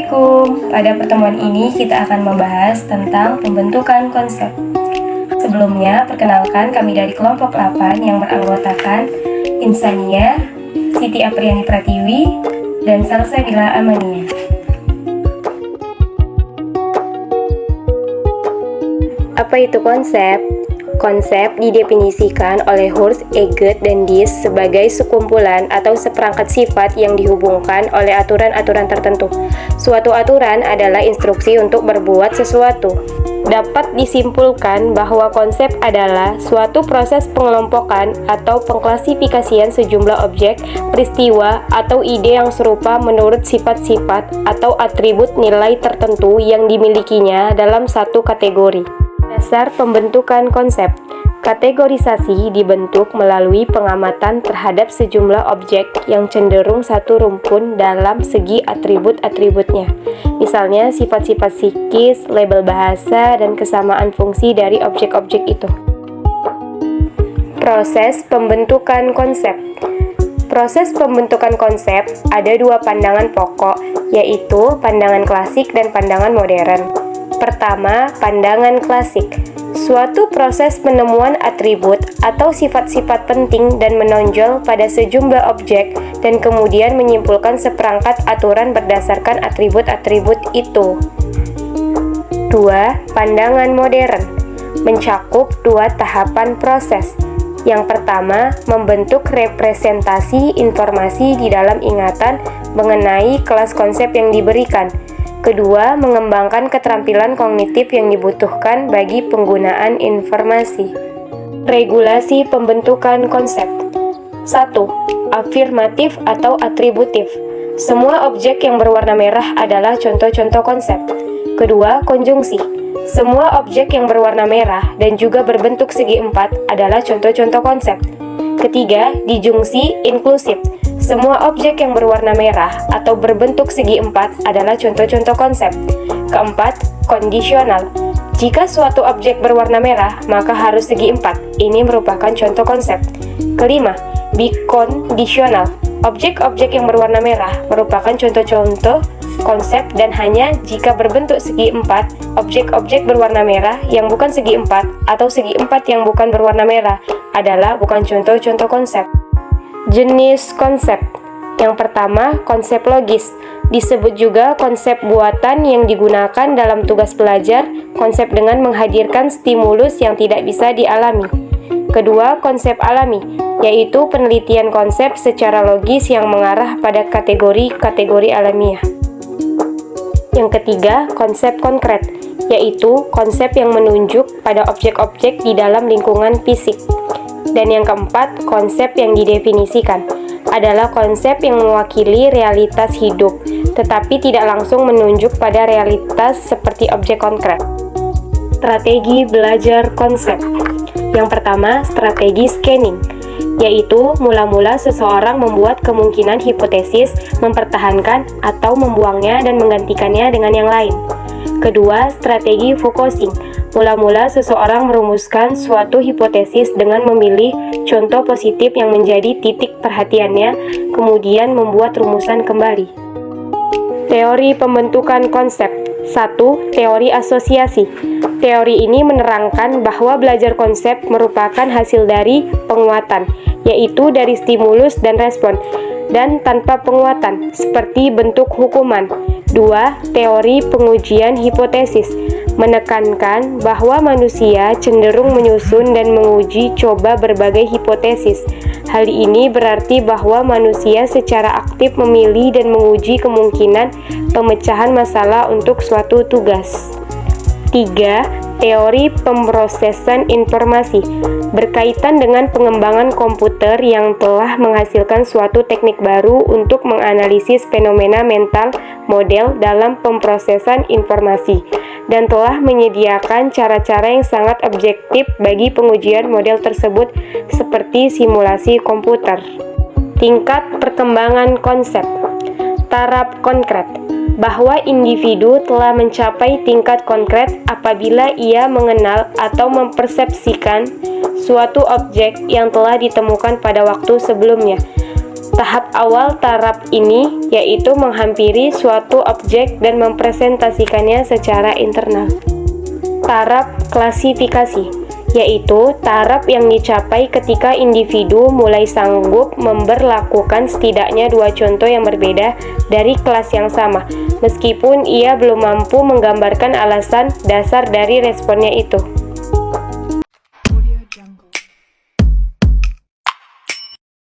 Assalamualaikum. Pada pertemuan ini kita akan membahas tentang pembentukan konsep. Sebelumnya, perkenalkan kami dari kelompok 8 yang beranggotakan Insania, Siti Apriani Pratiwi, dan Salsabila Amania. Apa itu konsep? Konsep didefinisikan oleh Hurst, Eggert, dan Diess sebagai sekumpulan atau seperangkat sifat yang dihubungkan oleh aturan-aturan tertentu. Suatu aturan adalah instruksi untuk berbuat sesuatu. Dapat disimpulkan bahwa konsep adalah suatu proses pengelompokan atau pengklasifikasian sejumlah objek, peristiwa, atau ide yang serupa menurut sifat-sifat atau atribut nilai tertentu yang dimilikinya dalam satu kategori. Dasar pembentukan konsep. Kategorisasi dibentuk melalui pengamatan terhadap sejumlah objek yang cenderung satu rumpun dalam segi atribut-atributnya. Misalnya sifat-sifat psikis, label bahasa, dan kesamaan fungsi dari objek-objek itu. Proses pembentukan konsep. Proses pembentukan konsep ada dua pandangan pokok, yaitu pandangan klasik dan pandangan modern. Pertama, pandangan klasik. Suatu proses penemuan atribut atau sifat-sifat penting dan menonjol pada sejumlah objek dan kemudian menyimpulkan seperangkat aturan berdasarkan atribut-atribut itu. Dua, pandangan modern. Mencakup dua tahapan proses. Yang pertama, membentuk representasi informasi di dalam ingatan mengenai kelas konsep yang diberikan. Kedua, mengembangkan keterampilan kognitif yang dibutuhkan bagi penggunaan informasi. Regulasi pembentukan konsep. 1. Afirmatif atau atributif. Semua objek yang berwarna merah adalah contoh-contoh konsep. Kedua, konjungsi. Semua objek yang berwarna merah dan juga berbentuk segi empat adalah contoh-contoh konsep. Ketiga, dijungsi inklusif. Semua objek yang berwarna merah atau berbentuk segi empat adalah contoh-contoh konsep. Keempat, kondisional. Jika suatu objek berwarna merah, maka harus segi empat. Ini merupakan contoh konsep. Kelima, bikondisional. Objek-objek yang berwarna merah merupakan contoh-contoh konsep dan hanya jika berbentuk segi empat, objek-objek berwarna merah yang bukan segi empat atau segi empat yang bukan berwarna merah adalah bukan contoh-contoh konsep. Jenis konsep. Yang pertama, konsep logis. Disebut juga konsep buatan yang digunakan dalam tugas belajar, konsep dengan menghadirkan stimulus yang tidak bisa dialami. Kedua, konsep alami, yaitu penelitian konsep secara logis yang mengarah pada kategori-kategori alamiah. Yang ketiga, konsep konkret, yaitu konsep yang menunjuk pada objek-objek di dalam lingkungan fisik. Dan yang keempat, konsep yang didefinisikan adalah konsep yang mewakili realitas hidup, tetapi tidak langsung menunjuk pada realitas seperti objek konkret. Strategi belajar konsep. Yang pertama, strategi scanning, yaitu mula-mula seseorang membuat kemungkinan hipotesis, mempertahankan atau membuangnya dan menggantikannya dengan yang lain. Kedua, strategi focusing. Mula-mula seseorang merumuskan suatu hipotesis dengan memilih contoh positif yang menjadi titik perhatiannya, kemudian membuat rumusan kembali. Teori pembentukan konsep. 1. Teori asosiasi. Teori ini menerangkan bahwa belajar konsep merupakan hasil dari penguatan, yaitu dari stimulus dan respon, dan tanpa penguatan, seperti bentuk hukuman. 2. Teori pengujian hipotesis menekankan bahwa manusia cenderung menyusun dan menguji coba berbagai hipotesis. Hal ini berarti bahwa manusia secara aktif memilih dan menguji kemungkinan pemecahan masalah untuk suatu tugas. 3. Teori pemrosesan informasi berkaitan dengan pengembangan komputer yang telah menghasilkan suatu teknik baru untuk menganalisis fenomena mental model dalam pemrosesan informasi dan telah menyediakan cara-cara yang sangat objektif bagi pengujian model tersebut seperti simulasi komputer. Tingkat perkembangan konsep. Taraf konkret. Bahwa individu telah mencapai tingkat konkret apabila ia mengenal atau mempersepsikan suatu objek yang telah ditemukan pada waktu sebelumnya. Tahap awal taraf ini yaitu menghampiri suatu objek dan mempresentasikannya secara internal. Taraf klasifikasi, yaitu taraf yang dicapai ketika individu mulai sanggup memberlakukan setidaknya dua contoh yang berbeda dari kelas yang sama, meskipun ia belum mampu menggambarkan alasan dasar dari responnya itu.